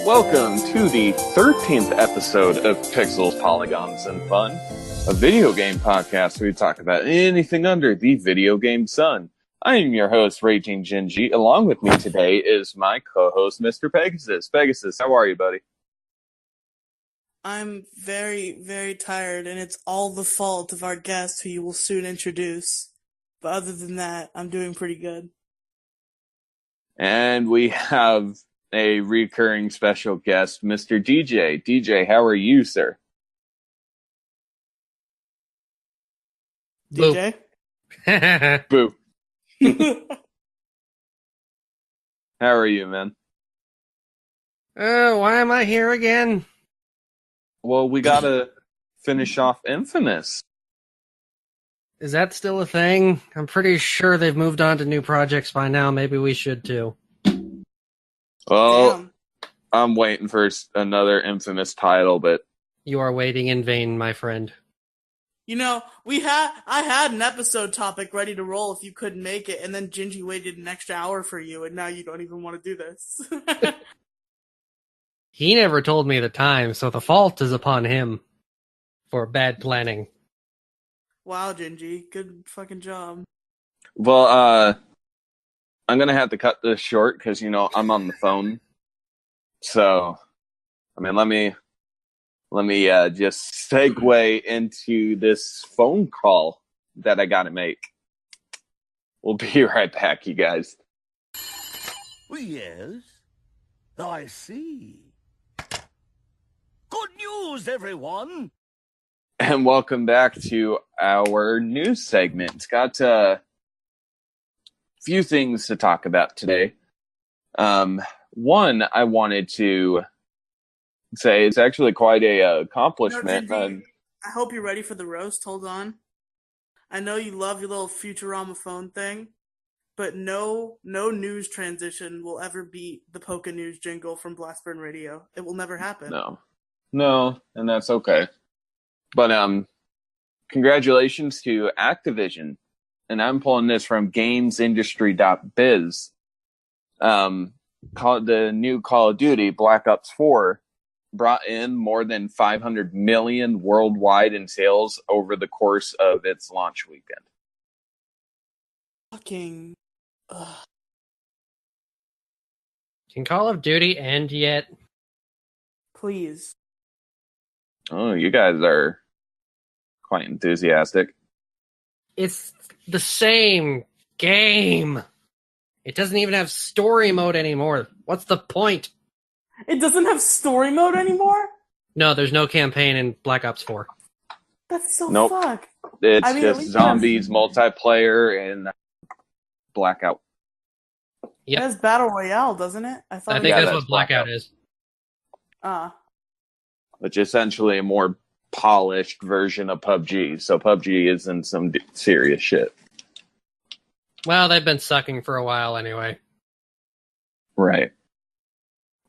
Welcome to the 13th episode of Pixels, Polygons, and Fun, a video game podcast where we talk about anything under the video game sun. I am your host, Raging Gingy. Along with me today is my co-host, Mr. Pegasus. Pegasus, how are you, buddy? I'm very, very tired, and it's all the fault of our guest who you will soon introduce. But other than that, I'm doing pretty good. And we have a recurring special guest, Mr. DJ. DJ, how are you, sir? DJ? Boo. How are you, man? Why am I here again? Well, we gotta finish off Infamous. Is that still a thing? I'm pretty sure they've moved on to new projects by now. Maybe we should too. Well, Damn. I'm waiting for another Infamous title, but You are waiting in vain, my friend. You know, I had an episode topic ready to roll if you couldn't make it, and then Gingy waited an extra hour for you, and now you don't even want to do this. He never told me the time, so the fault is upon him for bad planning. Wow, Gingy. Good fucking job. well, I'm gonna have to cut this short because I'm on the phone. So, I mean, let me just segue into this phone call that I gotta make. We'll be right back, you guys. Yes, I see. Good news, everyone! And welcome back to our news segment. It's got a few things to talk about today. One, I wanted to say it's actually quite a accomplishment. No, Gingy, I hope you're ready for the roast. Hold on. I know you love your little Futurama phone thing, but no news transition will ever beat the Poca News jingle from Blastburn Radio. It will never happen. No, and that's okay. But congratulations to Activision, and I'm pulling this from GamesIndustry.biz. The new Call of Duty Black Ops 4 brought in more than 500 million worldwide in sales over the course of its launch weekend. Fucking. Ugh. Can Call of Duty end yet? Please. Oh, you guys are quite enthusiastic. It's the same game. It doesn't even have story mode anymore. What's the point? It doesn't have story mode anymore? No, there's no campaign in Black Ops 4. That's so Nope. fuck. It's I mean, just zombies, multiplayer, and Blackout. It Yep. has Battle Royale, doesn't it? I it think Yeah, that's that's what Blackout Blackout. is. Which is essentially a more polished version of PUBG. So PUBG is in some serious shit. Well, they've been sucking for a while anyway. Right.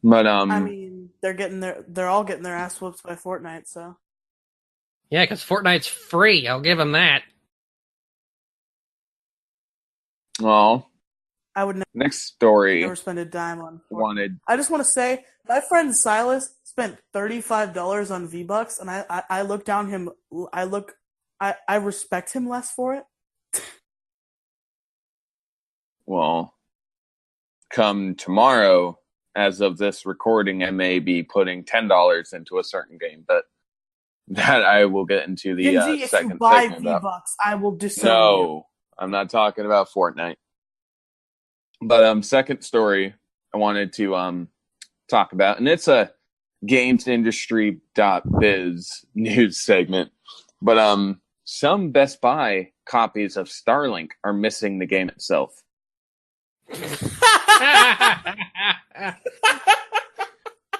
But I mean, they're all getting their ass whooped by Fortnite, so. Yeah, because Fortnite's free. I'll give them that. well, I would next story never spend a dime on Fortnite. wanted. I just want to say, my friend Silas spent $35 on V-Bucks, and I look down him. I respect him less for it. Well, come tomorrow, as of this recording, I may be putting $10 into a certain game, but that I will get into the Gingy, if second you buy segment about. V-Bucks, I will disown you. No, I'm not talking about Fortnite. But second story I wanted to talk about, and it's a GamesIndustry.biz news segment. But some Best Buy copies of Starlink are missing the game itself.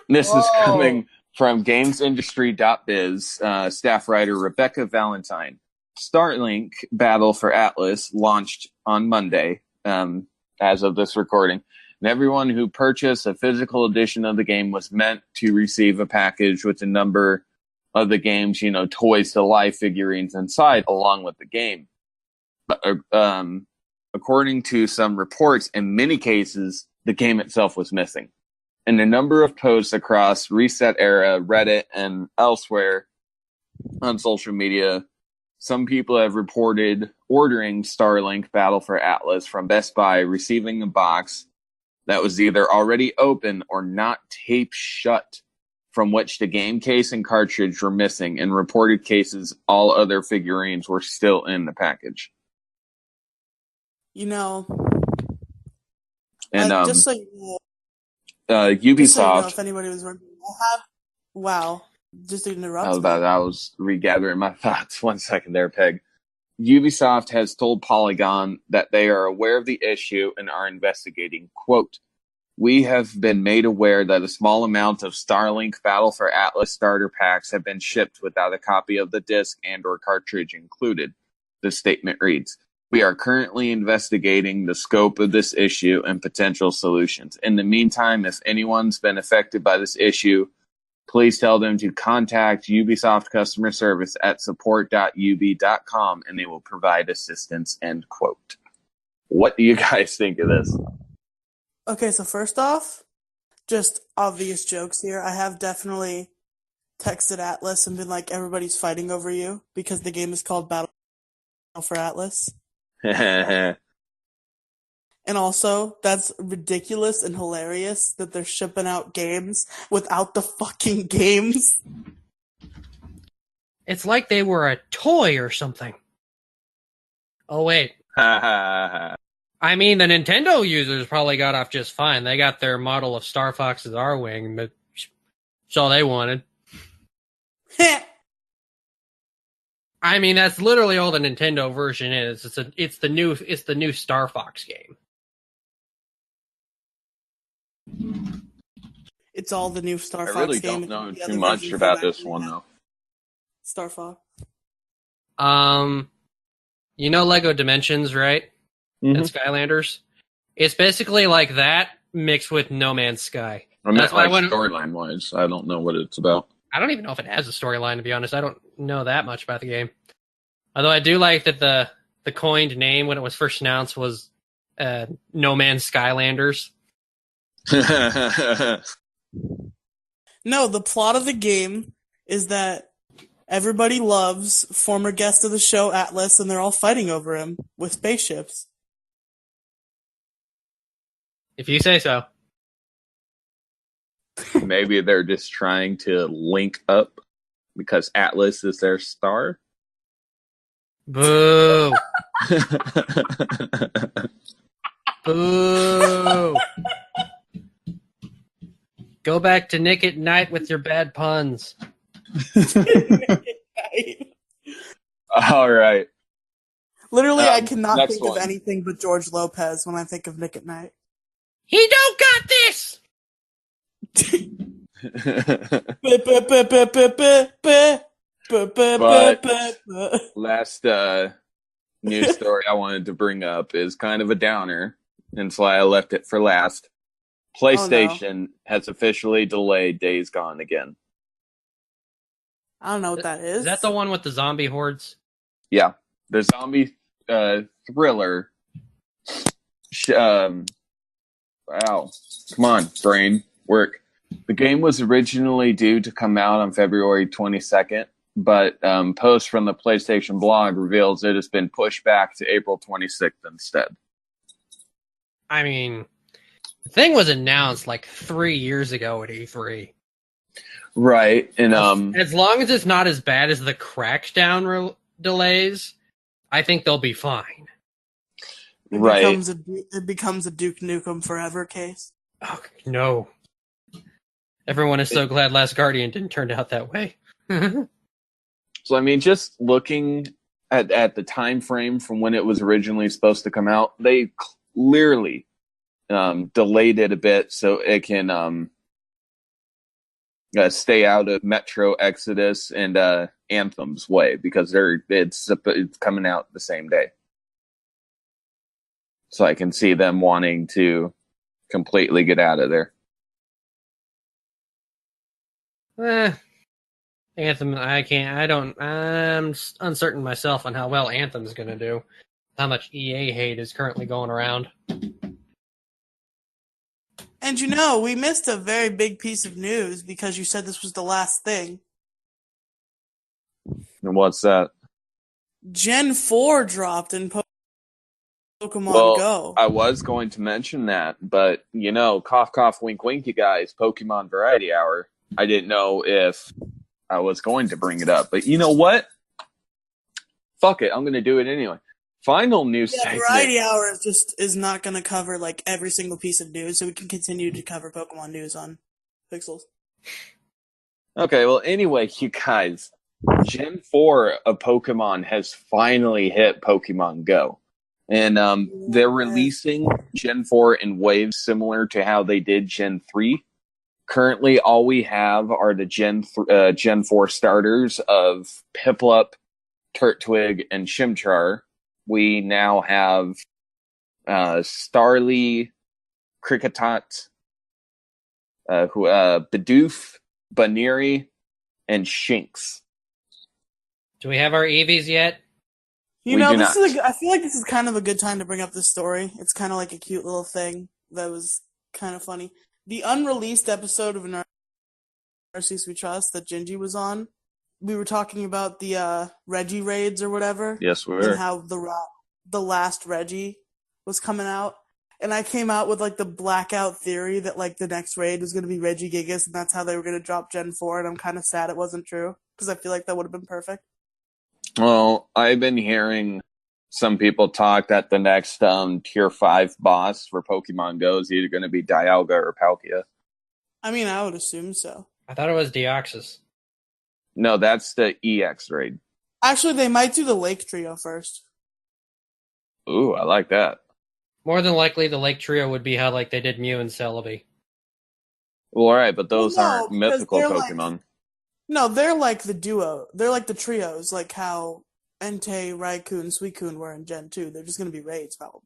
This is coming from GamesIndustry.biz staff writer Rebecca Valentine. Starlink Battle for Atlas launched on Monday, as of this recording. And everyone who purchased a physical edition of the game was meant to receive a package with a number of the game's, toys to life figurines inside, along with the game. But according to some reports, in many cases, the game itself was missing. In a number of posts across Reset Era, Reddit, and elsewhere on social media, some people have reported ordering Starlink Battle for Atlas from Best Buy, receiving a box that was either already open or not taped shut, from which the game case and cartridge were missing. In reported cases, all other figurines were still in the package. And Ubisoft. just so you know, if anybody was wondering, wow, just to interrupt. I was regathering my thoughts. 1 second there, Peg. Ubisoft has told Polygon that they are aware of the issue and are investigating. Quote, "We have been made aware that a small amount of Starlink Battle for Atlas starter packs have been shipped without a copy of the disc and or cartridge included," the statement reads. "We are currently investigating the scope of this issue and potential solutions. In the meantime, if anyone's been affected by this issue, please tell them to contact Ubisoft customer service at support.ub.com and they will provide assistance," end quote. What do you guys think of this? Okay, so first off, just obvious jokes here. I have definitely texted Atlas and been like, everybody's fighting over you because the game is called Battle for Atlas. And also, that's ridiculous and hilarious that they're shipping out games without the fucking games. It's like they were a toy or something. Oh, wait. I mean, the Nintendo users probably got off just fine. They got their model of Star Fox's R-Wing, but that's all they wanted. I mean, that's literally all the Nintendo version is. It's the new Star Fox game. It's all the new Star Fox game. I really don't know too much about this one, though. Star Fox. Lego Dimensions, right? Mm-hmm. And Skylanders. It's basically like that mixed with No Man's Sky. I meant storyline-wise. I don't know what it's about. I don't even know if it has a storyline, to be honest. I don't know that much about the game. Although I do like that the coined name when it was first announced was No Man's Skylanders. No, the plot of the game is that everybody loves former guest of the show, Atlas, and they're all fighting over him with spaceships. If you say so. Maybe they're just trying to link up because Atlas is their star. Boo. Boo. Go back to Nick at Night with your bad puns. All right. Literally, I cannot think of anything but George Lopez when I think of Nick at Night. He don't got this! But last news story I wanted to bring up is kind of a downer, and so I left it for last. PlayStation has officially delayed Days Gone again. I don't know what that is. Is that the one with the zombie hordes? Yeah. The zombie thriller. Wow. Come on, brain. Work. The game was originally due to come out on February 22nd, but post from the PlayStation blog reveals it has been pushed back to April 26th instead. I mean, the thing was announced like 3 years ago at E3. Right. And as long as it's not as bad as the Crackdown delays, I think they'll be fine. It becomes a Duke Nukem Forever case. Oh, no. Everyone is so glad Last Guardian didn't turn out that way. So, I mean, just looking at the time frame from when it was originally supposed to come out, they clearly delayed it a bit so it can stay out of Metro Exodus and Anthem's way, because it's coming out the same day. So I can see them wanting to completely get out of there. Anthem, I'm uncertain myself on how well Anthem's going to do. How much EA hate is currently going around. And we missed a very big piece of news because you said this was the last thing. And what's that? Gen 4 dropped in Pokemon Go. I was going to mention that, but cough, cough, wink, wink, you guys, Pokemon Variety Hour. I didn't know if I was going to bring it up, but you know what? Fuck it, I'm going to do it anyway. Final news segment. Variety Hour is not going to cover like every single piece of news, so we can continue to cover Pokemon news on Pixels. Okay, well, anyway, you guys, Gen 4 of Pokemon has finally hit Pokemon Go. And they're releasing Gen 4 in waves similar to how they did Gen 3. Currently, all we have are the Gen 4 starters of Piplup, Turtwig, and Chimchar. We now have Starly, Kricketot, Bidoof, Baneri, and Shinx. Do we have our Eevees yet? I feel like this is kind of a good time to bring up this story. It's kind of like a cute little thing that was kind of funny. The unreleased episode of Narcissus We Trust that Gingy was on, we were talking about the Reggie raids or whatever. Yes, we were. And how the last Reggie was coming out. And I came out with like the blackout theory that like the next raid was going to be Regigigas, and that's how they were going to drop Gen 4, and I'm kind of sad it wasn't true, because I feel like that would have been perfect. Well, I've been hearing some people talk that the next Tier 5 boss for Pokemon Go is either going to be Dialga or Palkia. I mean, I would assume so. I thought it was Deoxys. No, that's the EX raid. Actually, they might do the Lake Trio first. Ooh, I like that. More than likely, the Lake Trio would be how like they did Mew and Celebi. Well, alright, but those aren't mythical Pokemon. They're like the duo. They're like the trios, like how Entei, Raikou, and Suicune were in Gen 2. They're just going to be raids, probably.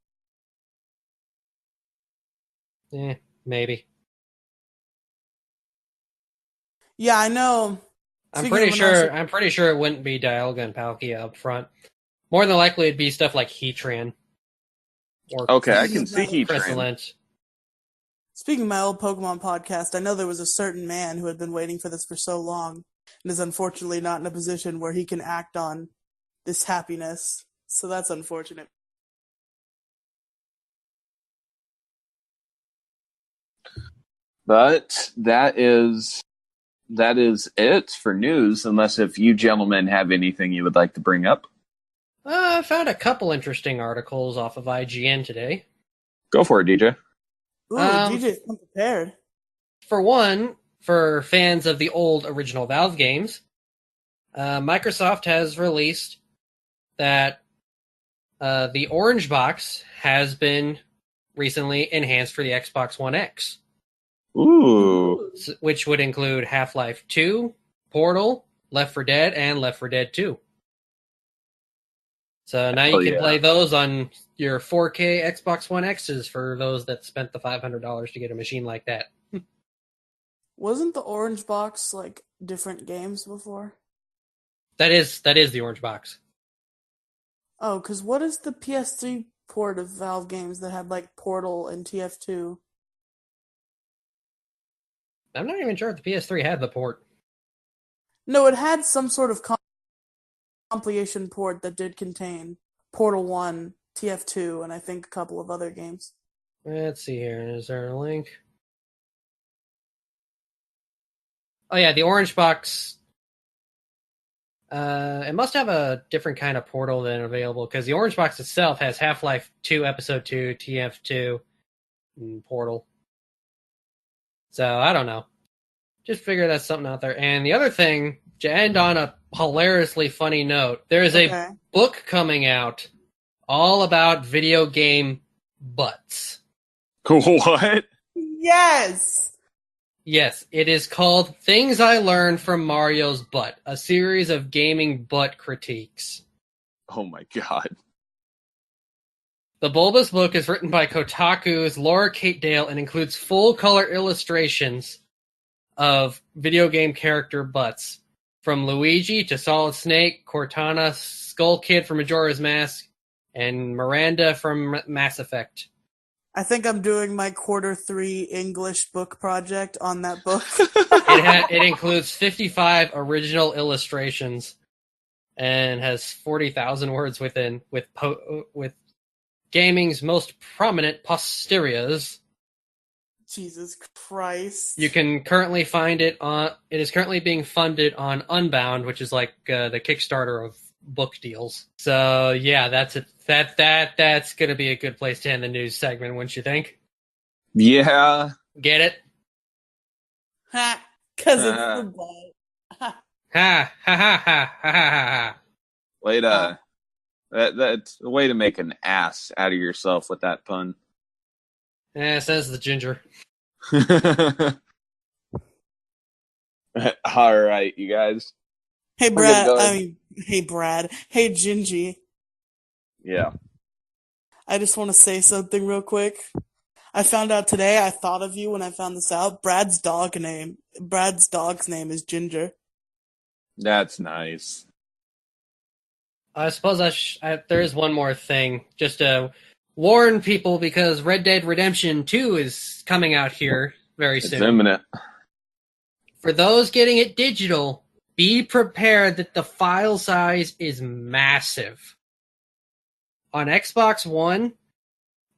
Maybe. Yeah, I know. I'm pretty sure it wouldn't be Dialga and Palkia up front. More than likely, it'd be stuff like Heatran. Okay, I can see Heatran. Chrysalent. Speaking of my old Pokemon podcast, I know there was a certain man who had been waiting for this for so long and is unfortunately not in a position where he can act on this happiness. So that's unfortunate. But that is it for news, unless if you gentlemen have anything you would like to bring up. I found a couple interesting articles off of IGN today. Go for it, DJ. Ooh, DJ's unprepared. For one, for fans of the old original Valve games, Microsoft has released that the Orange Box has been recently enhanced for the Xbox One X. Ooh. Which would include Half-Life 2, Portal, Left 4 Dead, and Left 4 Dead 2. So now you can play those on your 4K Xbox One X's for those that spent the $500 to get a machine like that. Wasn't the Orange Box like different games before? That is the Orange Box. Oh, because what is the PS3 port of Valve games that had like Portal and TF2? I'm not even sure if the PS3 had the port. No, it had some sort of compilation port that did contain Portal 1, TF2, and I think a couple of other games. Let's see here. Is there a link? Oh yeah, the Orange Box. It must have a different kind of portal than available, because the Orange Box itself has Half-Life 2, Episode 2, TF2, and Portal. So, I don't know. Just figure that's something out there. And the other thing, to end on a hilariously funny note, there's a book coming out all about video game butts. What? Yes! Yes, it is called Things I Learned from Mario's Butt, a series of gaming butt critiques. Oh my god. The Bulbous book is written by Kotaku's Laura Kate Dale and includes full-color illustrations of video game character butts. From Luigi to Solid Snake, Cortana, Skull Kid from Majora's Mask, and Miranda from Mass Effect. I think I'm doing my Q3 English book project on that book. It includes 55 original illustrations and has 40,000 words within, with gaming's most prominent posteriors. Jesus Christ. You can currently find it on. It is currently being funded on Unbound, which is like the Kickstarter of book deals. So yeah, that's it. That's gonna be a good place to end the news segment, wouldn't you think? Yeah. Get it? Ha! Because it's the butt. Ha ha ha ha ha ha ha. Way to that's a way to make an ass out of yourself with that pun. Says the ginger. All right, you guys. Hey Brad. Hey Brad. Hey Gingy. Yeah. I just want to say something real quick. I found out today, I thought of you when I found this out. Brad's dog's name is Ginger. That's nice. I suppose there is one more thing, just to warn people, because Red Dead Redemption 2 is coming out here very soon. It's imminent. For those getting it digital, be prepared that the file size is massive. On Xbox One,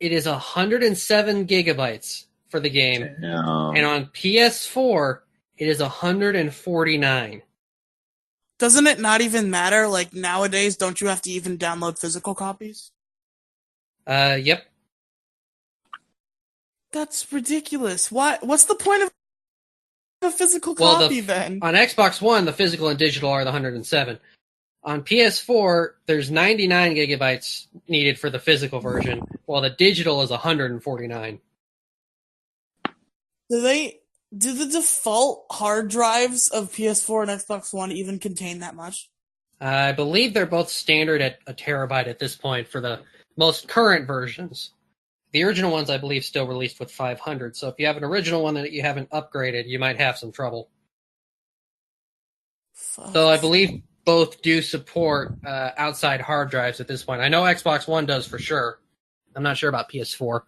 it is 107 gigabytes for the game. Damn. And on PS4, it is 149. Doesn't it not even matter? Like, nowadays, don't you have to even download physical copies? Yep. That's ridiculous. What's the point of a physical copy then? On Xbox One, the physical and digital are the 107. On PS4, there's 99 gigabytes needed for the physical version, while the digital is 149. Do the default hard drives of PS4 and Xbox One even contain that much? I believe they're both standard at a terabyte at this point for the most current versions. The original ones, I believe, still released with 500, so if you have an original one that you haven't upgraded, you might have some trouble. Fuck. So I believe both do support outside hard drives at this point. I know Xbox One does for sure. I'm not sure about PS4.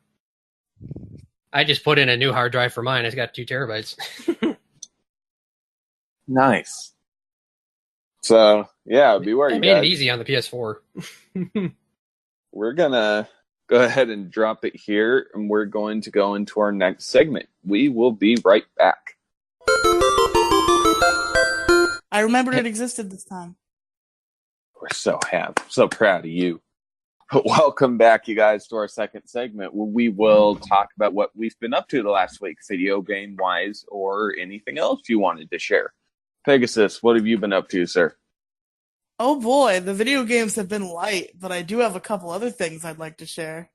I just put in a new hard drive for mine. It's got 2 terabytes. Nice. So, yeah, be wary, I made it easy on the PS4. We're going to go ahead and drop it here, and we're going to go into our next segment. We will be right back. I remembered it existed this time. We're so happy. So proud of you. Welcome back, you guys, to our second segment where we will talk about what we've been up to the last week, video game-wise, or anything else you wanted to share. Pegasus, what have you been up to, sir? Oh boy, the video games have been light, but I do have a couple other things I'd like to share.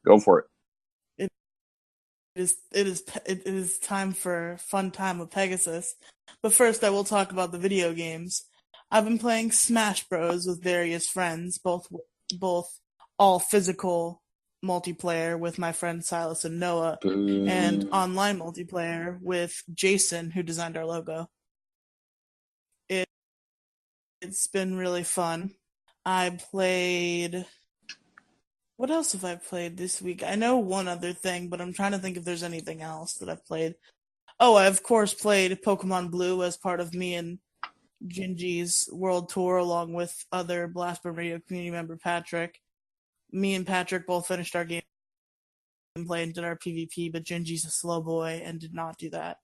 Go for it. It is time for fun time with Pegasus. But first, I will talk about the video games. I've been playing Smash Bros with various friends, both all physical multiplayer with my friends Silas and Noah, and online multiplayer with Jason, who designed our logo. It's been really fun. I played... What else have I played this week? I know one other thing, but I'm trying to think if there's anything else that I've played. Oh, I of course played Pokemon Blue as part of me and Gingy's world tour, along with other Blastburn Radio community member Patrick. Me and Patrick both finished our gameplay and did our PvP, but Gingy's a slow boy and did not do that.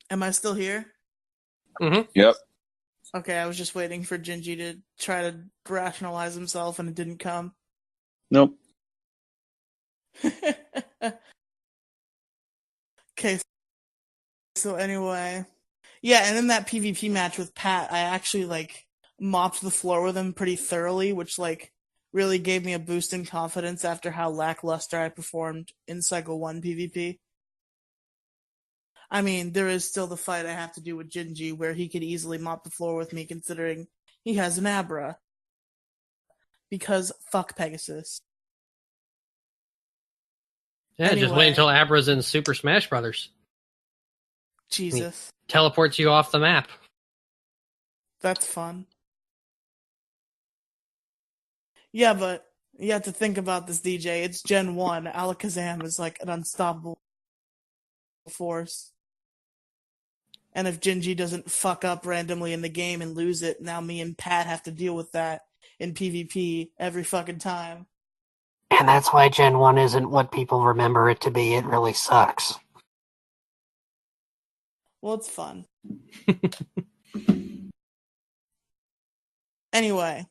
Am I still here? Mm-hmm. Yep. Okay, I was just waiting for Gingy to try to rationalize himself, and it didn't come. Nope. Okay, so anyway. Yeah, and in that PvP match with Pat, I actually, mopped the floor with him pretty thoroughly, which, really gave me a boost in confidence after how lackluster I performed in Cycle 1 PvP. I mean, there is still the fight I have to do with Gingy, where he could easily mop the floor with me, considering he has an Abra. Because fuck Pegasus. Yeah, just Anyway. wait until Abra's in Super Smash Brothers. Jesus. He teleports you off the map. That's fun. Yeah, but you have to think about this, DJ. It's Gen 1. Alakazam is like an unstoppable force. And if Gingy doesn't fuck up randomly in the game and lose it, now me and Pat have to deal with that in PvP every fucking time. And that's why Gen 1 isn't what people remember it to be. It really sucks. Well, it's fun. Anyway,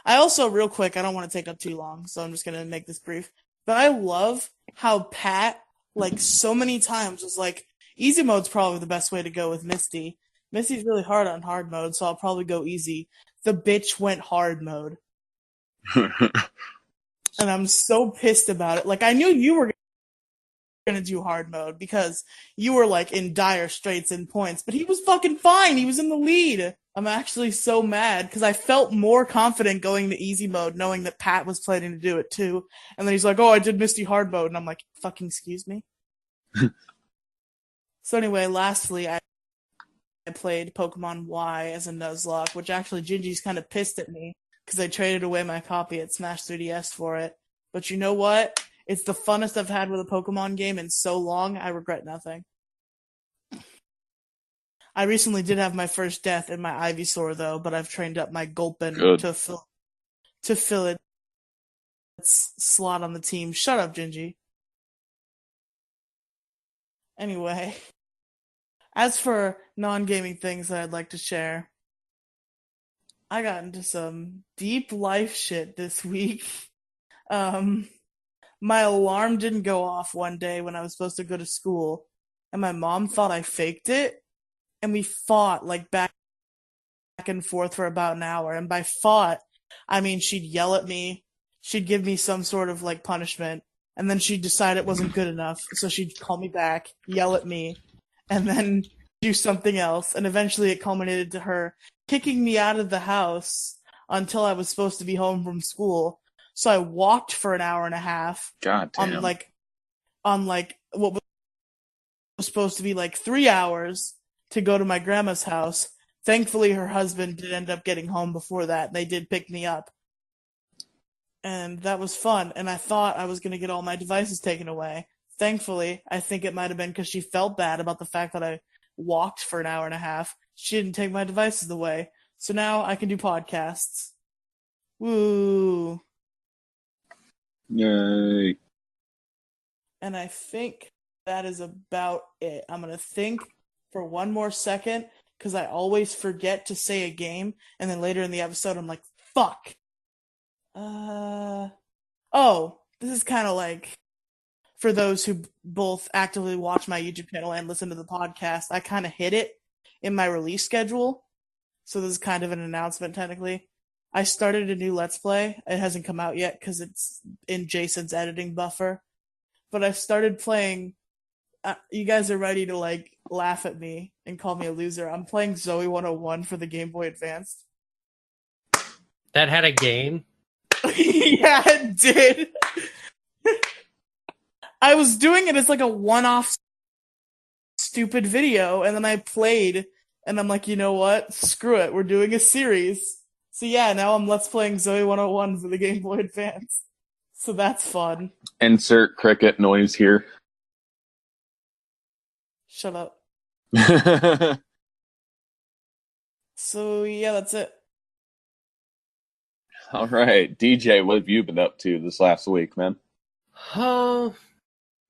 I also, real quick, I don't want to take up too long, so I'm just going to make this brief. But I love how Pat, like, so many times was like, easy mode's probably the best way to go with Misty. Misty's really hard on hard mode, so I'll probably go easy. The bitch went hard mode. And I'm so pissed about it. Like, I knew you were going to do hard mode because you were, like, in dire straits in points. But he was fucking fine. He was in the lead. I'm actually so mad because I felt more confident going to easy mode knowing that Pat was planning to do it too. And then he's like, oh, I did Misty hard mode. And I'm like, fucking excuse me? So anyway, lastly, I played Pokemon Y as a Nuzlocke, which actually Gingy's kind of pissed at me because I traded away my copy at Smash 3DS for it. But you know what? It's the funnest I've had with a Pokemon game in so long, I regret nothing. I recently did have my first death in my Ivysaur, though, but I've trained up my Gulpin to fill its slot on the team. Shut up, Gingy. Anyway, as for non-gaming things that I'd like to share, I got into some deep life shit this week. My alarm didn't go off one day when I was supposed to go to school, and my mom thought I faked it, and we fought, like, back and forth for about an hour. And by fought, I mean she'd yell at me, she'd give me some sort of, like, punishment, and then she'd decide it wasn't good enough, so she'd call me back, yell at me, and then do something else, and eventually it culminated to her kicking me out of the house until I was supposed to be home from school. So I walked for an hour and a half. God damn. on what was supposed to be like 3 hours to go to my grandma's house. Thankfully, her husband did end up getting home before that, and they did pick me up. And that was fun, and I thought I was going to get all my devices taken away. Thankfully, I think it might have been because she felt bad about the fact that I walked for an hour and a half. She didn't take my devices away. So now I can do podcasts. Woo. Yay. And I think that is about it. I'm going to think for one more second because I always forget to say a game. And then later in the episode, I'm like, fuck. Oh, this is kind of like for those who both actively watch my YouTube channel and listen to the podcast. I kind of hit it in my release schedule. So this is kind of an announcement technically. I started a new Let's Play. It hasn't come out yet because it's in Jason's editing buffer. But I started playing. You guys are ready to like laugh at me and call me a loser. I'm playing Zoe 101 for the Game Boy Advance. That had a game? Yeah, it did. I was doing it as like a one-off stupid video, and then I played, and I'm like, you know what? Screw it. We're doing a series. So yeah, now I'm Let's Playing Zoe 101 for the Game Boy Advance. So that's fun. Insert cricket noise here. Shut up. So yeah, that's it. All right, DJ, what have you been up to this last week, man? Oh,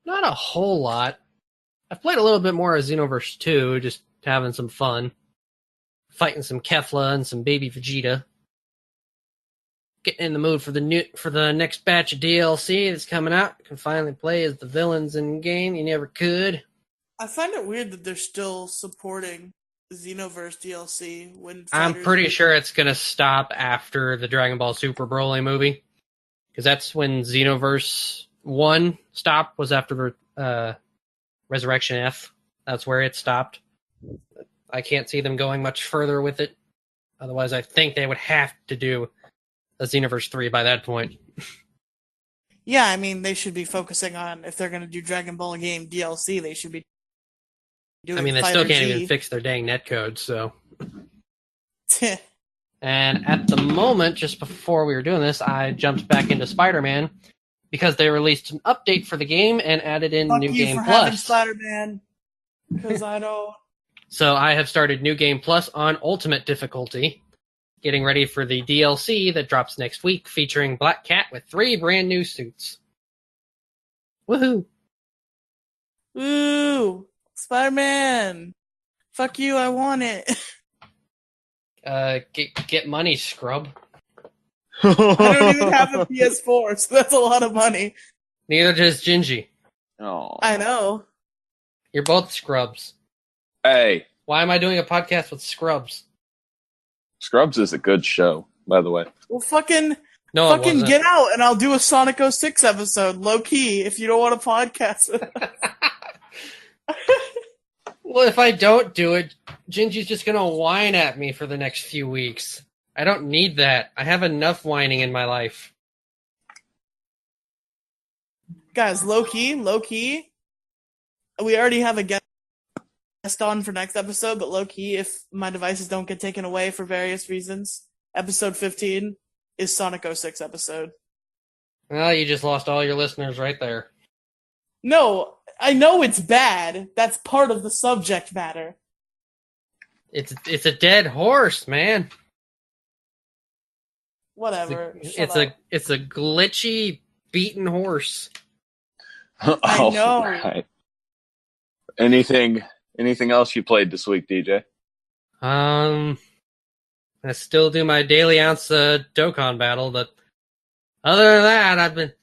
not a whole lot. I've played a little bit more of Xenoverse 2, just having some fun. Fighting some Kefla and some baby Vegeta. Getting in the mood for the next batch of DLC that's coming out. You can finally play as the villains in game. You never could. I find it weird that they're still supporting Xenoverse DLC when I'm pretty sure it's going to stop after the Dragon Ball Super Broly movie. Because that's when Xenoverse 1 stopped, was after Resurrection F. That's where it stopped. I can't see them going much further with it. Otherwise, I think they would have to do a Xenoverse 3 by that point. Yeah, I mean, they should be focusing on, if they're going to do Dragon Ball game DLC, they should be doing I mean, they Fighter still can't G. even fix their dang netcode, so. And at the moment, just before we were doing this, I jumped back into Spider-Man because they released an update for the game and added in Fuck New you Game for having Plus. Spider-Man, because I don't... So I have started New Game Plus on Ultimate difficulty, getting ready for the DLC that drops next week, featuring Black Cat with 3 brand new suits. Woohoo! Woo! Spider-Man! Fuck you, I want it. Get money, scrub. I don't even have a PS4, so that's a lot of money. Neither does Gingy. Oh. I know. You're both scrubs. Hey, Why am I doing a podcast with scrubs? Scrubs is a good show, by the way. Well, fucking No, it wasn't. get out, and I'll do a Sonic 06 episode, low-key, if you don't want to podcast it. Well, if I don't do it, Gingy's just gonna whine at me for the next few weeks. I don't need that. I have enough whining in my life. Guys, low-key, we already have a guest on for next episode, but low-key, if my devices don't get taken away for various reasons, episode 15 is Sonic 06 episode. Well, you just lost all your listeners right there. No, I know it's bad. That's part of the subject matter. It's a dead horse, man. Whatever. It's a glitchy, beaten horse. I know. Right. Anything else you played this week, DJ? I still do my daily ounce Dokkan battle, but other than that, I've been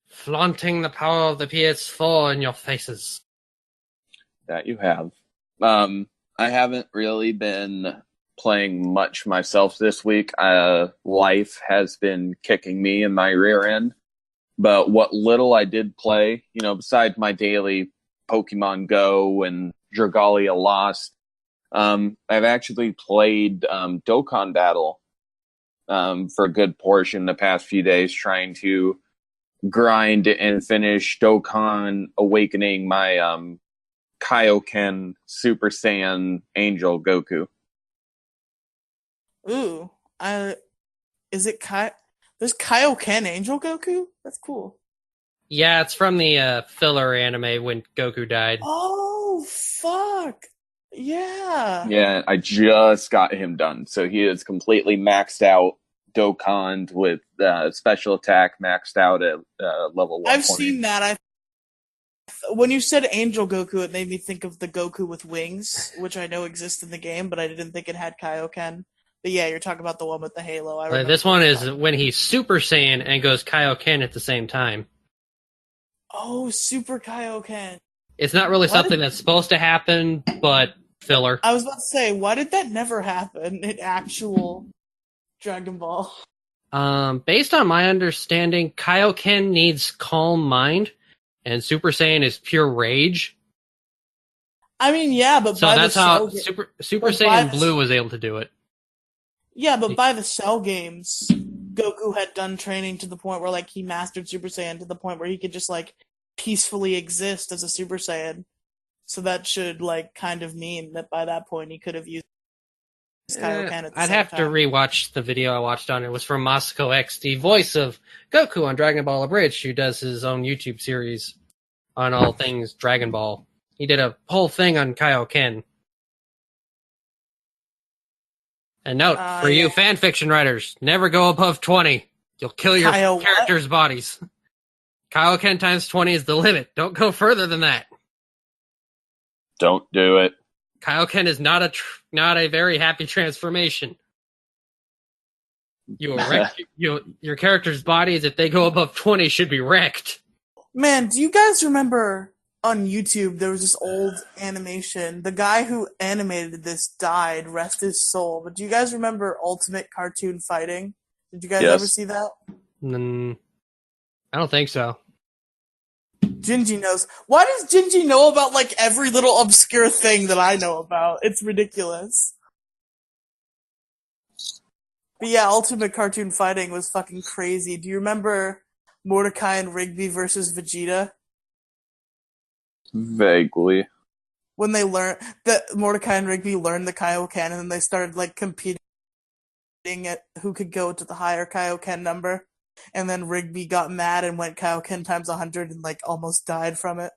flaunting the power of the PS4 in your faces. That you have. I haven't really been playing much myself this week. Life has been kicking me in my rear end. But what little I did play, besides my daily Pokemon Go and Dragalia Lost, I've actually played Dokkan Battle for a good portion the past few days, trying to grind and finish Dokkan Awakening my Kaioken Super Saiyan Angel Goku. Ooh, is it There's Kaioken Angel Goku? That's cool. Yeah, it's from the filler anime when Goku died. Oh, fuck. Yeah. Yeah, I just got him done. So he is completely maxed out Dokkan with special attack maxed out at level 120. I've seen that. When you said Angel Goku, it made me think of the Goku with wings, which I know exists in the game, but I didn't think it had Kaioken. But yeah, you're talking about the one with the halo. This one is when he's Super Saiyan and goes Kaioken at the same time. Oh, Super Kaioken. It's not really something that's supposed to happen, but filler. I was about to say, why did that never happen in actual Dragon Ball? Based on my understanding, Kaioken needs calm mind, and Super Saiyan is pure rage. I mean, yeah, but so by that's the how Cell Super Saiyan Blue was able to do it. Yeah, but by the Cell games, Goku had done training to the point where, like, he mastered Super Saiyan to the point where he could just, like, peacefully exist as a Super Saiyan. So that should, like, kind of mean that by that point he could have used Kaioken at the I'd same have time. to rewatch the video I watched on it. It was from Moscow X, the voice of Goku on Dragon Ball Abridged, who does his own YouTube series on all things Dragon Ball. He did a whole thing on Kaioken. And note, for you fanfiction writers, never go above 20. You'll kill your characters' bodies. Kaioken times 20 is the limit. Don't go further than that. Don't do it. Kaioken is not a very happy transformation. You will wreck your character's bodies, if they go above 20, should be wrecked. Man, do you guys remember on YouTube there was this old animation? The guy who animated this died, rest his soul. But do you guys remember Ultimate Cartoon Fighting? Did you guys ever see that? I don't think so. Gingy knows. Why does Gingy know about, like, every little obscure thing that I know about? It's ridiculous. But yeah, Ultimate Cartoon Fighting was fucking crazy. Do you remember Mordecai and Rigby versus Vegeta? Vaguely. When they learned that Mordecai and Rigby learned the Kaioken, and then they started like competing at who could go to the higher Kaioken number, and then Rigby got mad and went Kaioken times 100 and like almost died from it.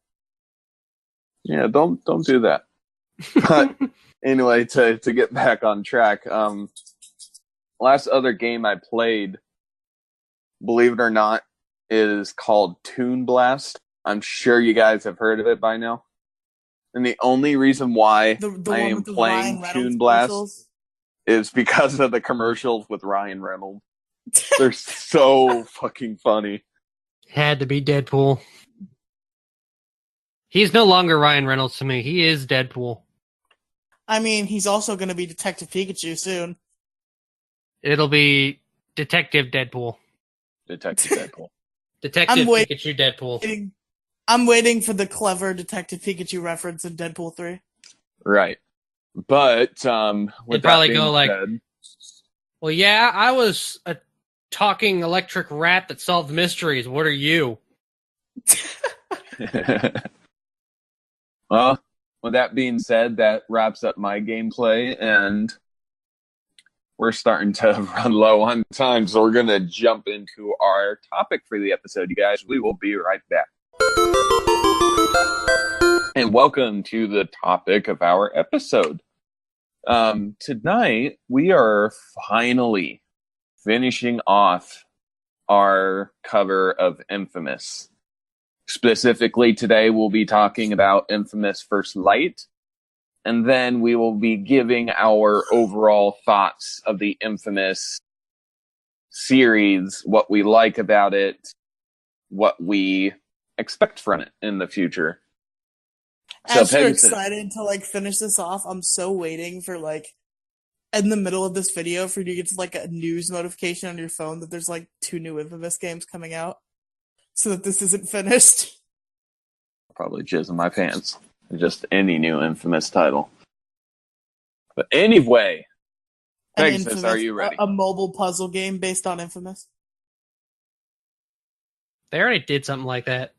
Yeah, don't do that. But anyway, to get back on track, last other game I played, believe it or not, is called Toon Blast. I'm sure you guys have heard of it by now. And the only reason why The I one am with the playing Ryan Reynolds Toon Blast commercials. is because of the commercials with Ryan Reynolds. They're so fucking funny. Had to be Deadpool. He's no longer Ryan Reynolds to me. He is Deadpool. I mean, he's also going to be Detective Pikachu soon. It'll be Detective Deadpool. Detective Deadpool. Detective Pikachu Deadpool. I'm waiting for the clever Detective Pikachu reference in Deadpool 3. Right. But with It'd that probably being go like, said, well, yeah, I was a talking electric rat that solved mysteries. What are you? well, with that being said, that wraps up my gameplay, and we're starting to run low on time, so we're going to jump into our topic for the episode, you guys. We will be right back. And welcome to the topic of our episode. Tonight, we are finally finishing off our cover of Infamous. Specifically, today we'll be talking about Infamous First Light, and then we will be giving our overall thoughts of the Infamous series, what we like about it, what we expect from it in the future. As you're excited to like finish this off, I'm so waiting for like in the middle of this video for you to get to like a news notification on your phone that there's like 2 new Infamous games coming out, so that this isn't finished. Probably jizz in my pants. Just any new Infamous title. But anyway, Pegasus, are you ready? A mobile puzzle game based on Infamous. They already did something like that.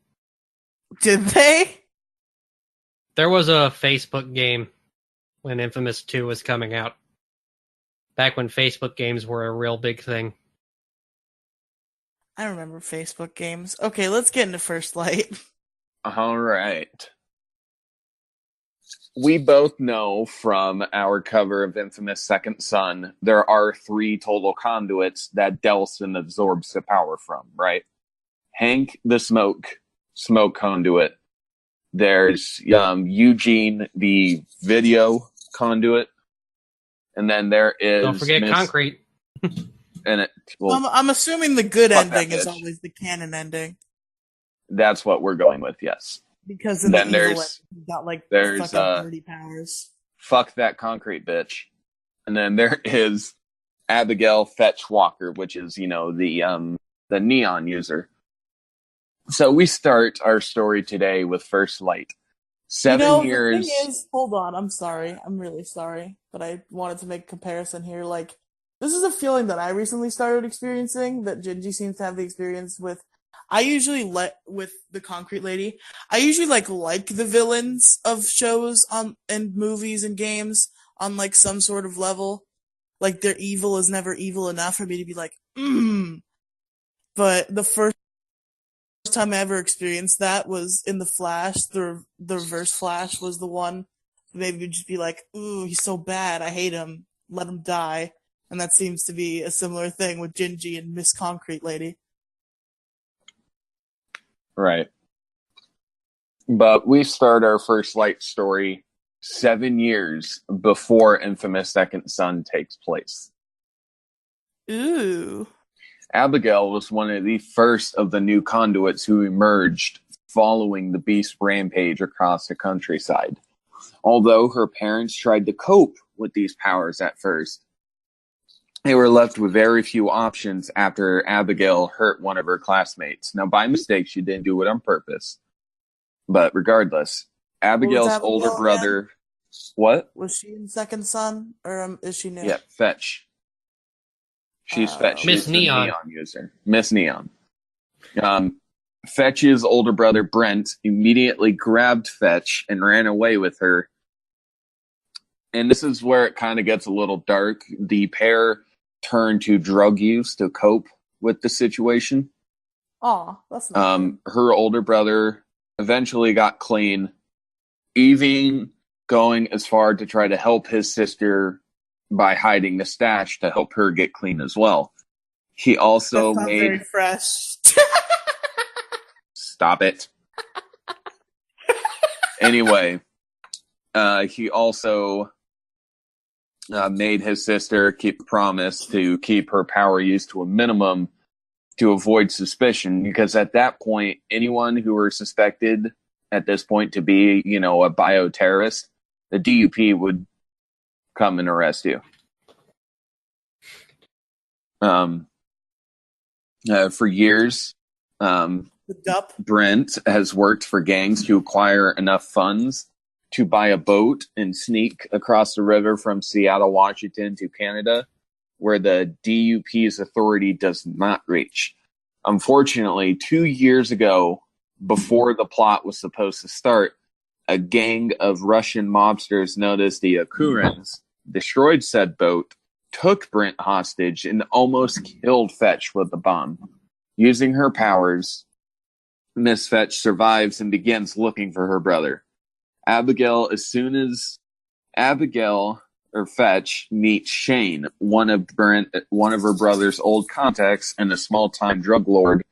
Did they? There was a Facebook game when Infamous 2 was coming out. Back when Facebook games were a real big thing. I remember Facebook games. Okay, let's get into First Light. All right. We both know from our cover of Infamous Second Son, there are 3 total conduits that Delsin absorbs the power from, right? Hank, the smoke conduit. There's Eugene, the video conduit. And then there is... Don't forget Concrete. And it, well, I'm assuming the good ending is always the canon ending. That's what we're going with, yes. Because in then the evil end, you got like fucking dirty powers. Fuck that concrete bitch. And then there is Abigail Fetch Walker, which is, you know, the neon user. So we start our story today with First Light. 7 years. The thing is, hold on, I'm sorry. I'm really sorry. But I wanted to make a comparison here. Like, this is a feeling that I recently started experiencing, that Gingy seems to have the experience with. I usually with the Concrete Lady, I usually like the villains of shows and movies and games on like some sort of level. Like their evil is never evil enough for me to be like, But the first time I ever experienced that was in the Flash. The Reverse Flash was the one. Maybe you'd just be like, ooh, he's so bad, I hate him, let him die. And that seems to be a similar thing with Gingy and Miss Concrete Lady. Right. But we start our First Light story 7 years before Infamous Second Son takes place. Ooh. Abigail was one of the first of the new conduits who emerged following the Beast rampage across the countryside. Although her parents tried to cope with these powers at first, they were left with very few options after Abigail hurt one of her classmates. Now, by mistake, she didn't do it on purpose. But regardless, Abigail's older brother... Again? What? Was she in Second Son? Or is she new? Yeah, Fetch. She's Miss a Neon. user. Miss Neon. Fetch's older brother, Brent, immediately grabbed Fetch and ran away with her. And this is where it kind of gets a little dark. The pair turned to drug use to cope with the situation. Aw, that's not good. Her older brother eventually got clean, even going as far to try to help his sister by hiding the stash to help her get clean as well. He also That's not made... very fresh. Stop it. Anyway, he also made his sister keep a promise to keep her power use to a minimum to avoid suspicion, because at that point, anyone who were suspected at this point to be, a bioterrorist, the DUP would come and arrest you. For years, Brent has worked for gangs to acquire enough funds to buy a boat and sneak across the river from Seattle, Washington to Canada, where the DUP's authority does not reach. Unfortunately, 2 years ago, before the plot was supposed to start, a gang of Russian mobsters noticed the occurrence, destroyed said boat, took Brent hostage, and almost killed Fetch with a bomb. Using her powers, Miss Fetch survives and begins looking for her brother. As soon as Abigail or Fetch meets Shane, one of her brother's old contacts and a small-time drug lord,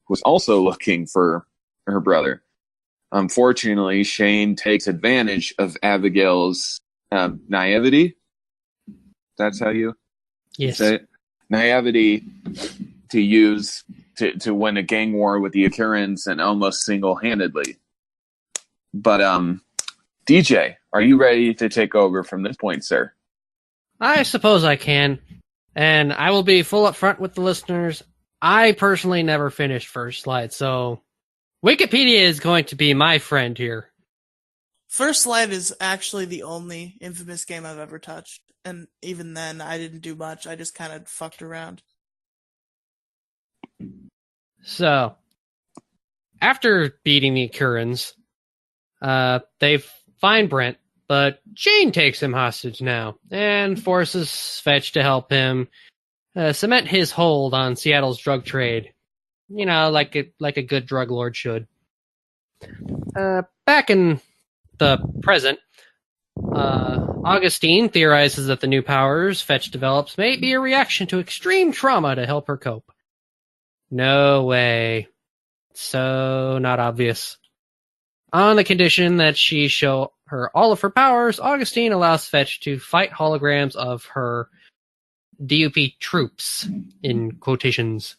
was also looking for her brother. Unfortunately, Shane takes advantage of Abigail's naivety. That's how you say it? Naivety to win a gang war with the occurrence, and almost single-handedly. But DJ, are you ready to take over from this point, sir? I suppose I can. And I will be full up front with the listeners. I personally never finished First Light, so Wikipedia is going to be my friend here. First Light is actually the only Infamous game I've ever touched. And even then, I didn't do much. I just kind of fucked around. So, after beating the Currens, they find Brent, but Shane takes him hostage now and forces Fetch to help him cement his hold on Seattle's drug trade. Like a good drug lord should. Back in the present, Augustine theorizes that the new powers Fetch develops may be a reaction to extreme trauma to help her cope. No way. So not obvious. On the condition that she show her all of her powers, Augustine allows Fetch to fight holograms of her DUP troops, in quotations.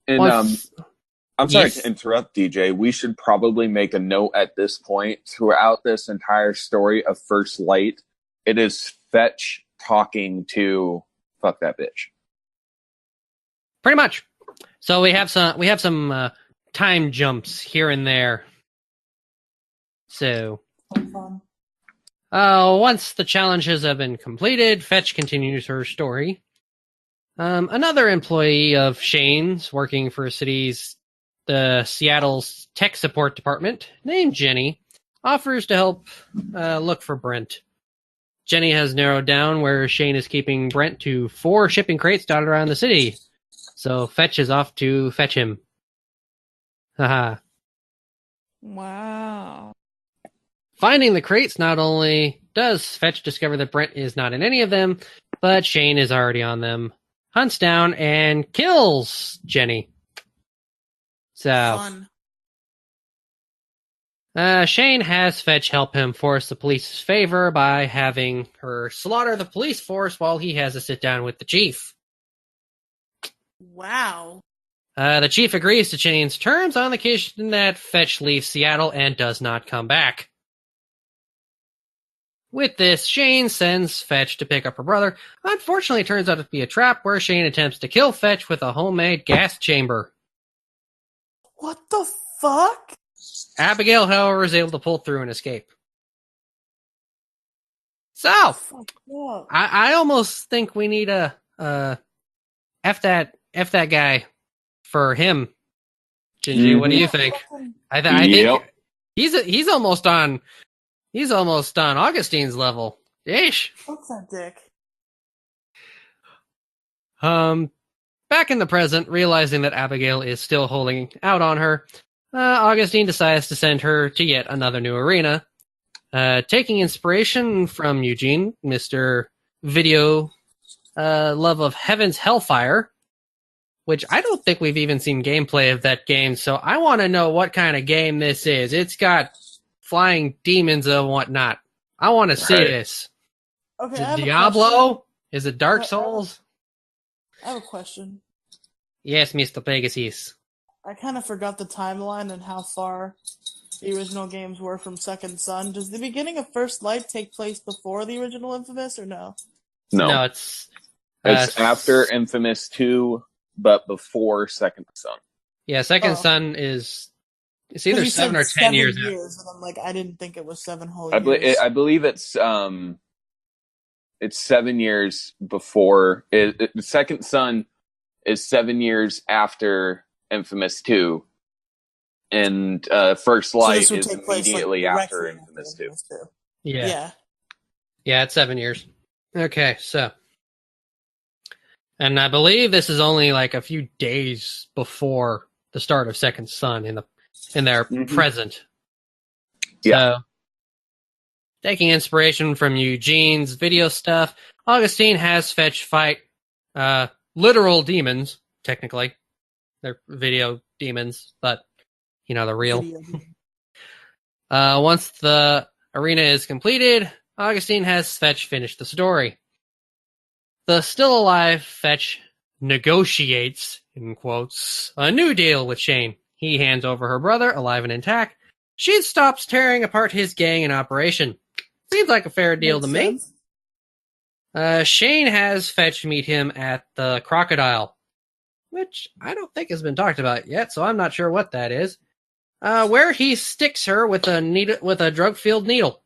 And I'm sorry to interrupt, DJ. We should probably make a note at this point. Throughout this entire story of First Light, it is Fetch talking to fuck that bitch. Pretty much. So we have some time jumps here and there. So, once the challenges have been completed, Fetch continues her story. Another employee of Shane's, working for the Seattle's tech support department, named Jenny, offers to help look for Brent. Jenny has narrowed down where Shane is keeping Brent to 4 shipping crates dotted around the city, so Fetch is off to fetch him. Haha. Wow. Finding the crates, not only does Fetch discover that Brent is not in any of them, but Shane is already on them, hunts down and kills Jenny. So, Shane has Fetch help him force the police's favor by having her slaughter the police force while he has a sit down with the chief. Wow. The chief agrees to Shane's terms on the condition that Fetch leaves Seattle and does not come back. With this, Shane sends Fetch to pick up her brother. Unfortunately, it turns out to be a trap where Shane attempts to kill Fetch with a homemade gas chamber. What the fuck? Abigail, however, is able to pull through and escape. So, I almost think we need a F that guy for him. Gingy, what do you think? I think he's almost on Augustine's level. Yeesh. What's that dick? Back in the present, realizing that Abigail is still holding out on her, Augustine decides to send her to yet another new arena. Taking inspiration from Eugene, Mr. Video Love of Heaven's Hellfire, which I don't think we've even seen gameplay of that game, so I want to know what kind of game this is. It's got flying demons and whatnot. I want to see this. Okay, Is it Diablo? Is it Dark Souls? I have a question. Yes, Mr. Pegasus. I kind of forgot the timeline and how far the original games were from Second Son. Does the beginning of First Light take place before the original Infamous, or no? No, it's after Infamous 2, but before Second Son. Yeah, Second Son is it's either 7 or 10 years. And I'm like, I didn't think it was 7 whole years. I believe it's 7 years before. The Second Son is 7 years after Infamous 2, and First Light is immediately after Infamous 2. Yeah, it's 7 years. Okay, so, and I believe this is only like a few days before the start of Second Son in their present. Yeah. So, taking inspiration from Eugene's video stuff, Augustine has Fetch fight literal demons, technically. They're video demons, but, they're real. Once the arena is completed, Augustine has Fetch finish the story. The still alive Fetch negotiates, in quotes, a new deal with Shane. He hands over her brother, alive and intact. She stops tearing apart his gang in operation. Seems like a fair deal to me. Shane has Fetch meet him at the Crocodile, which I don't think has been talked about yet, so I'm not sure what that is. Where he sticks her with a drug-filled needle.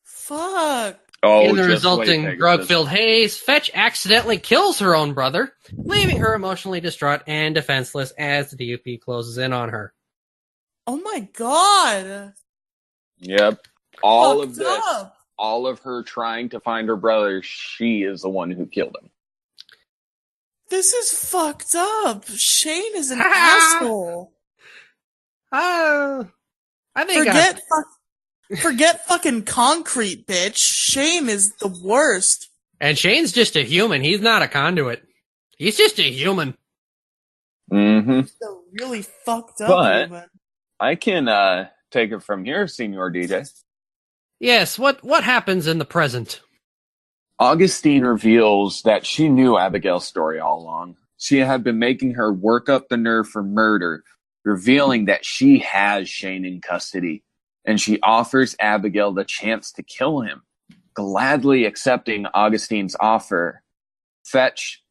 Fuck. In the resulting drug-filled haze, Fetch accidentally kills her own brother, leaving her emotionally distraught and defenseless as the DUP closes in on her. Oh my god! Yep. All of her trying to find her brother, she is the one who killed him. This is fucked up. Shane is an asshole. I think Forget fucking concrete, bitch. Shane is the worst. And Shane's just a human. He's not a conduit. He's just a human. Mm-hmm. He's a really fucked up human. I can take it from here, Senor DJ. Yes, what happens in the present? Augustine reveals that she knew Abigail's story all along. She had been making her work up the nerve for murder, revealing that she has Shane in custody. And she offers Abigail the chance to kill him, gladly accepting Augustine's offer. Fetch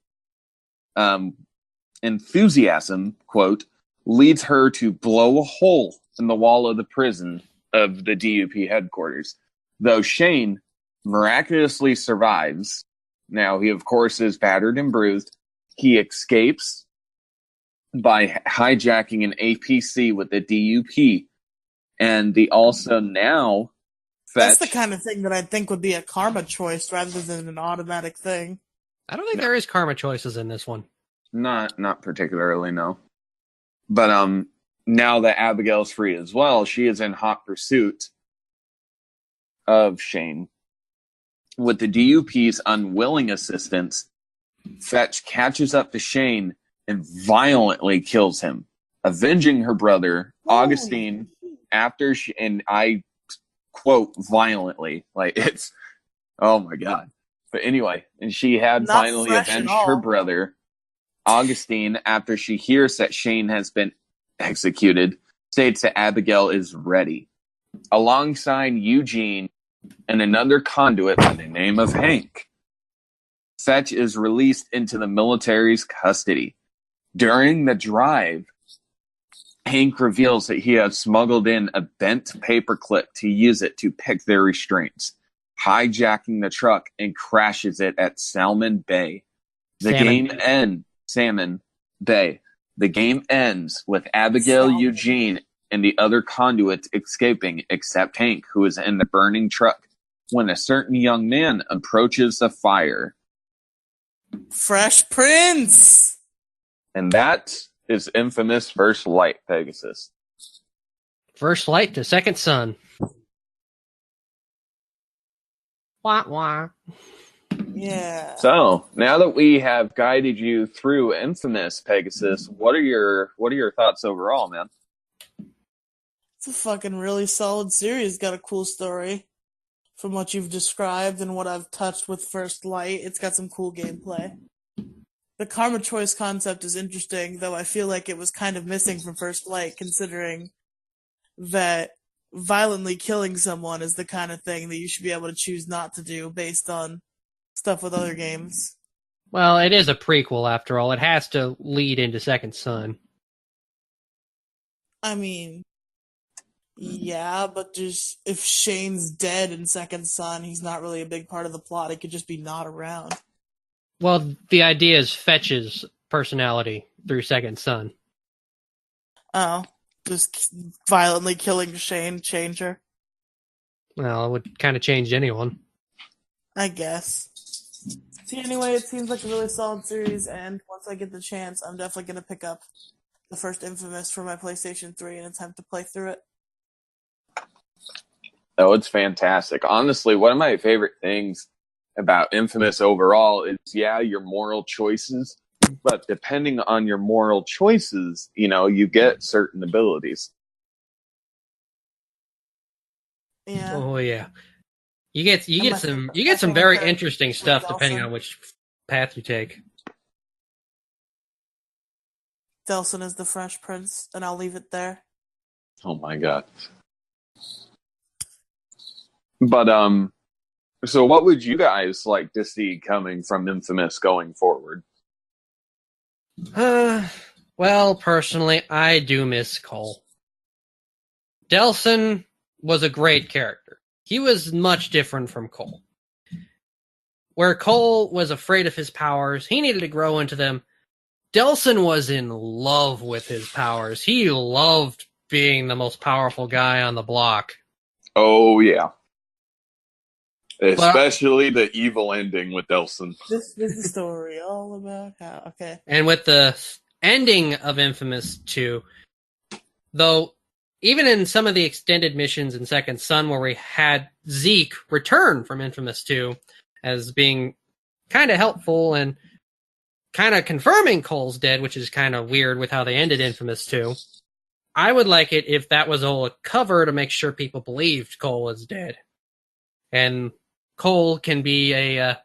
enthusiasm, quote, leads her to blow a hole in the wall of the prison of the DUP headquarters. Though Shane miraculously survives, now he of course is battered and bruised, he escapes by hijacking an APC with the DUP. And the also now Fetch... That's the kind of thing that I think would be a karma choice rather than an automatic thing. I don't think there is karma choices in this one. Not particularly, no. But now that Abigail's free as well, she is in hot pursuit of Shane. With the DUP's unwilling assistance, Fetch catches up to Shane and violently kills him, avenging her brother, Augustine, after she, and I quote, violently, like it's, oh my god. But anyway, and she had finally avenged her brother, Augustine, after she hears that Shane has been executed, states that Abigail is ready. Alongside Eugene and another conduit by the name of Hank, Fetch is released into the military's custody. During the drive, Hank reveals that he has smuggled in a bent paperclip to use it to pick their restraints, hijacking the truck and crashes it at Salmon Bay. The game ends Salmon Bay. The game ends with Abigail, Eugene, and the other conduits escaping, except Hank, who is in the burning truck, when a certain young man approaches the fire. Fresh Prince! And that is Infamous First Light, Pegasus. First light to second sun. Wah wah. Yeah. So now that we have guided you through Infamous, Pegasus, what are your thoughts overall, man? It's a fucking really solid series. Got a cool story from what you've described and what I've touched with First Light. It's got some cool gameplay. The karma choice concept is interesting, though I feel like it was kind of missing from First Light, considering that violently killing someone is the kind of thing that you should be able to choose not to do based on stuff with other games. Well, it is a prequel after all. It has to lead into Second Son. I mean, yeah, but just if Shane's dead in Second Son, he's not really a big part of the plot. He could just be not around. Well, the idea is Fetch's personality through Second Son. Oh, just violently killing Shane change her? Well, it would kind of change anyone. I guess. See, anyway, it seems like a really solid series, and once I get the chance, I'm definitely going to pick up the first Infamous for my PlayStation 3 and attempt to play through it. Oh, it's fantastic. Honestly, one of my favorite things about Infamous overall is, yeah, your moral choices, but depending on your moral choices, you get certain abilities. Yeah. Oh yeah. You get some very interesting stuff depending on which path you take. Delson is the Fresh Prince, and I'll leave it there. Oh my god. But so what would you guys like to see coming from Infamous going forward? Well, personally, I do miss Cole. Delson was a great character. He was much different from Cole. Where Cole was afraid of his powers, he needed to grow into them. Delson was in love with his powers. He loved being the most powerful guy on the block. Oh, yeah. Especially the evil ending with Delson. This is the story all about how... Okay. And with the ending of Infamous 2, though, even in some of the extended missions in Second Son where we had Zeke return from Infamous 2 as being kind of helpful and kind of confirming Cole's dead, which is kind of weird with how they ended Infamous 2, I would like it if that was all a cover to make sure people believed Cole was dead. And Cole can be a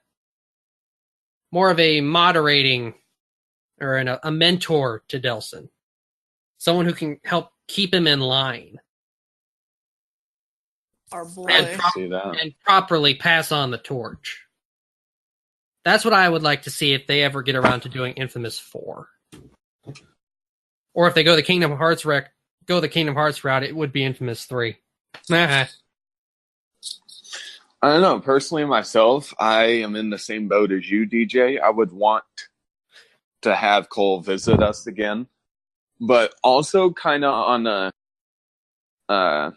more of a moderating or a mentor to Delson. Someone who can help keep him in line. Our boy. And properly pass on the torch. That's what I would like to see if they ever get around to doing Infamous 4. Or if they go the Kingdom Hearts route, it would be Infamous 3. I don't know. Personally, myself, I am in the same boat as you, DJ. I would want to have Cole visit us again, but also kind of on a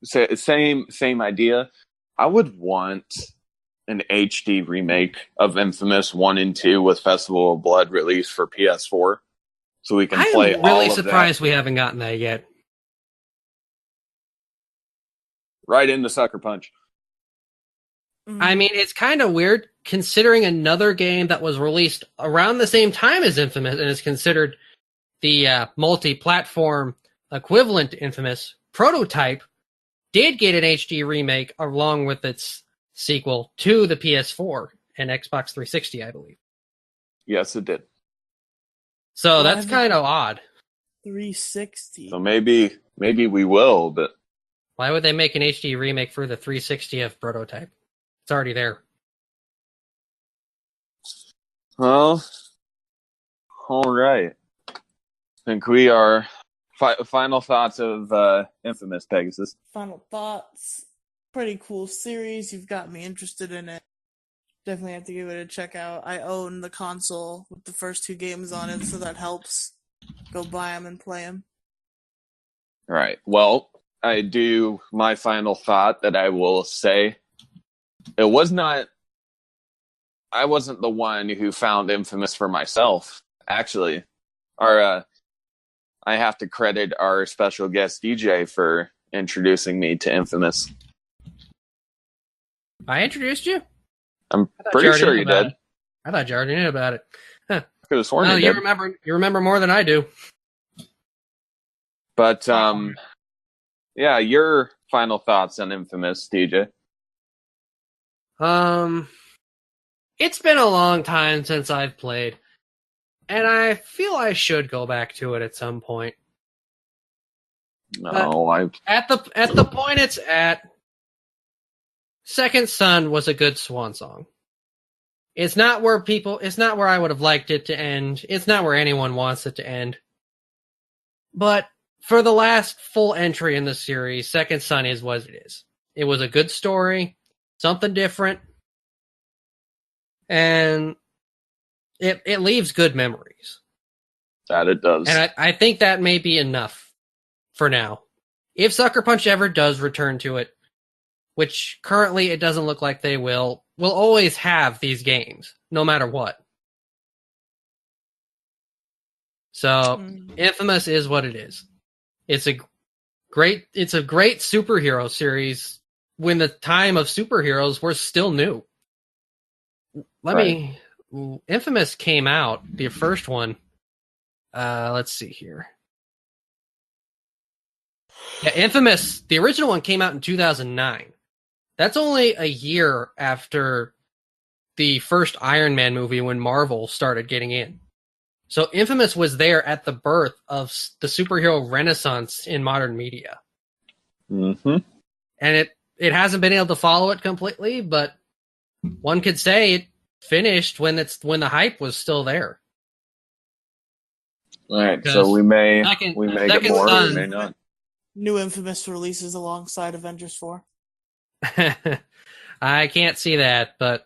same idea. I would want an HD remake of Infamous 1 and 2 with Festival of Blood released for PS4, so we can play all of that. I'm really surprised we haven't gotten that yet. Right into Sucker Punch. I mean, it's kind of weird considering another game that was released around the same time as Infamous and is considered the multi-platform equivalent to Infamous. Prototype did get an HD remake along with its sequel to the PS4 and Xbox 360, I believe. Yes, it did. So that's kind of odd. 360. So maybe we will, but why would they make an HD remake for the 360 of Prototype? It's already there. Well, all right. I think we are final thoughts of Infamous, Pegasus. Final thoughts. Pretty cool series. You've got me interested in it. Definitely have to give it a check out. I own the console with the first 2 games on it, so that helps. Go buy them and play them. All right. Well, my final thought that I will say. It was not. I wasn't the one who found Infamous for myself. Actually, I have to credit our special guest DJ for introducing me to Infamous. I introduced you? I'm pretty sure you did. I thought you already knew about it. Huh. Could have sworn Well, you you did. remember more than I do. But yeah, your final thoughts on Infamous, DJ. It's been a long time since I've played, and I feel I should go back to it at some point. No, At the point it's at, Second Son was a good swan song. It's not where I would have liked it to end. It's not where anyone wants it to end. But for the last full entry in the series, Second Son is what it is. It was a good story, something different, and it leaves good memories. that it does. And I think that may be enough for now. If Sucker Punch ever does return to it, which currently it doesn't look like they will, we'll always have these games, no matter what. So, Infamous is what it is. It's a great superhero series when the time of superheroes were still new. Infamous came out, the first one. Let's see here. Yeah, Infamous, the original one came out in 2009. That's only a year after the first Iron Man movie when Marvel started getting in. So Infamous was there at the birth of the superhero renaissance in modern media. Mm-hmm. And it hasn't been able to follow it completely, but one could say it finished when the hype was still there. All right, so we may get more, Son, we may not. New Infamous releases alongside Avengers 4. I can't see that, but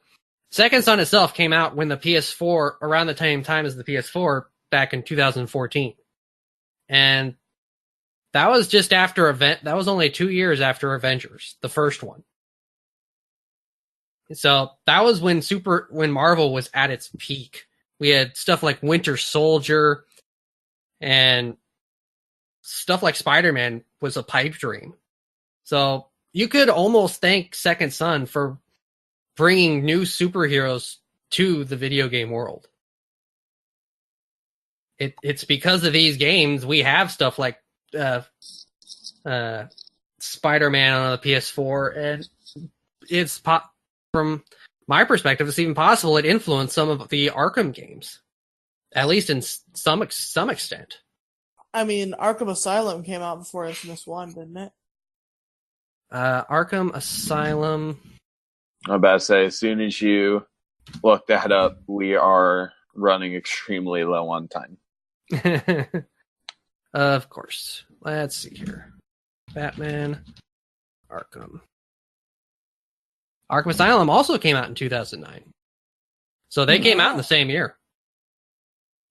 Second Son itself came out when the PS4, around the same time as the PS4, back in 2014. And that was just after that was only 2 years after Avengers, the first one. So that was when Marvel was at its peak. We had stuff like Winter Soldier, and stuff like Spider-Man was a pipe dream. So you could almost thank Second Son for bringing new superheroes to the video game world. It's because of these games we have stuff like Spider-Man on the PS4, and it's from my perspective, it's even possible it influenced some of the Arkham games, at least in some extent. I mean, Arkham Asylum came out before Infamous 1, didn't it? Arkham Asylum. I'm about to say, as soon as you look that up, we are running extremely low on time. Of course. Let's see here. Batman, Arkham. Arkham Asylum also came out in 2009. So they came out in the same year.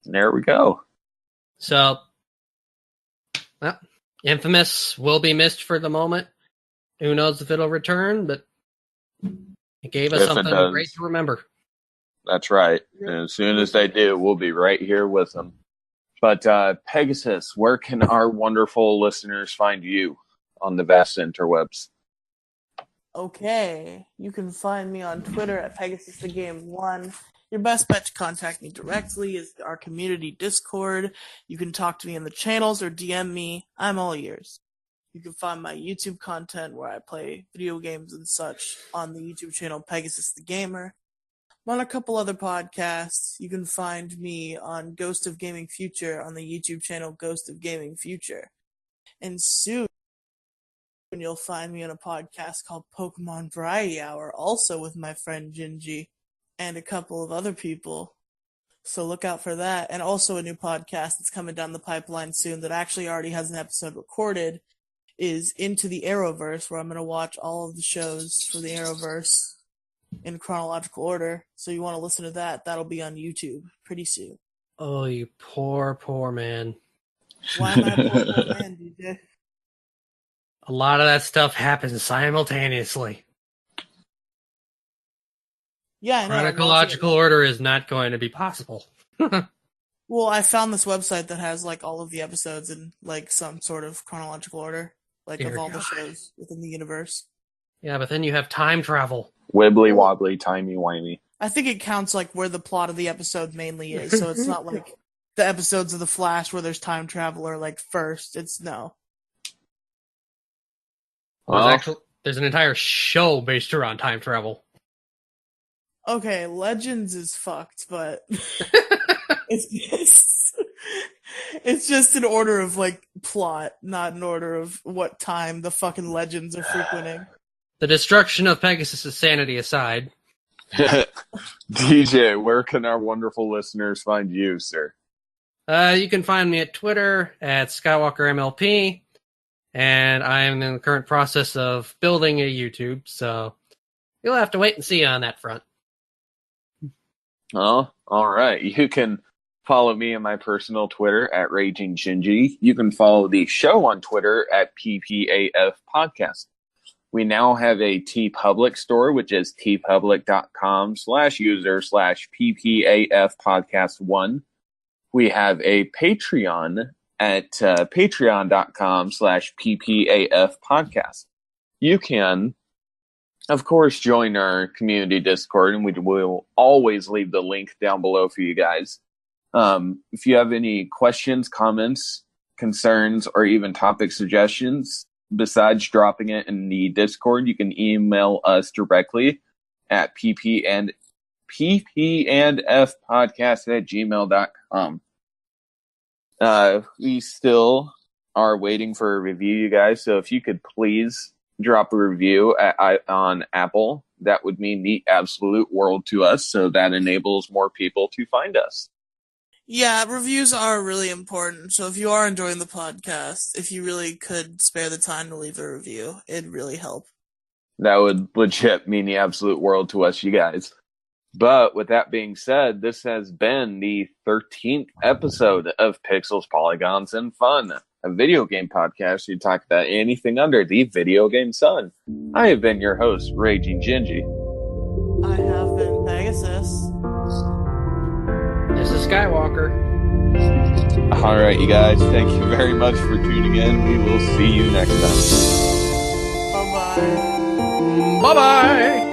There we go. So, well, Infamous will be missed for the moment. Who knows if it'll return, but it gave us something great to remember. That's right. And as soon as they do, we'll be right here with them. But Pegasus, where can our wonderful listeners find you on the vast interwebs? Okay, you can find me on Twitter at PegasusTheGame1. Your best bet to contact me directly is our community Discord. You can talk to me in the channels or DM me. I'm all ears. You can find my YouTube content where I play video games and such on the YouTube channel Pegasus the Gamer. I'm on a couple other podcasts. You can find me on Ghost of Gaming Future on the YouTube channel Ghost of Gaming Future. And soon you'll find me on a podcast called Pokemon Variety Hour, also with my friend Gingy and a couple of other people. So look out for that. And also a new podcast that's coming down the pipeline soon that actually already has an episode recorded is Into the Arrowverse, where I'm going to watch all of the shows for the Arrowverse in chronological order. So you want to listen to that? That'll be on YouTube pretty soon. Oh, you poor, poor man. Why am I a poor man, DJ? A lot of that stuff happens simultaneously. Yeah, I know. Chronological order is not going to be possible. Well, I found this website that has like all of the episodes in like some sort of chronological order, like Dear of all God. the shows within the universe. Yeah, but then you have time travel. Wibbly wobbly, timey wimey. I think it counts like where the plot of the episode mainly is, so it's not like the episodes of The Flash where there's time travel are like first. It's no. Well, There's an entire show based around time travel. Okay, Legends is fucked, but it's just in order of like plot, not in order of what time the fucking Legends are frequenting. The destruction of Pegasus' sanity aside. DJ, where can our wonderful listeners find you, sir? You can find me at Twitter at SkywalkerMLP, and I am in the current process of building a YouTube, so you'll have to wait and see on that front. Oh, all right. You can follow me on my personal Twitter at Raging Shinji. You can follow the show on Twitter at PPAF Podcast. We now have a TeePublic store, which is teepublic.com/user/PPAF Podcast 1. We have a Patreon at patreon.com/PPAF Podcast. You can, of course, join our community Discord, and we will always leave the link down below for you guys. If you have any questions, comments, concerns, or even topic suggestions, besides dropping it in the Discord, you can email us directly at ppandfpodcast@gmail.com. We still are waiting for a review, you guys, so if you could please drop a review on Apple, that would mean the absolute world to us, so that enables more people to find us. Yeah, reviews are really important. So if you are enjoying the podcast, if you really could spare the time to leave a review, it'd really help. That would legit mean the absolute world to us, you guys. But with that being said, this has been the 13th episode of Pixels, Polygons, and Fun, a video game podcast who talk about anything under the video game sun. I have been your host, Raging Gingy. I have been Pegasus. This is Skywalker. All right, you guys, thank you very much for tuning in. We will see you next time. Bye-bye. Bye-bye!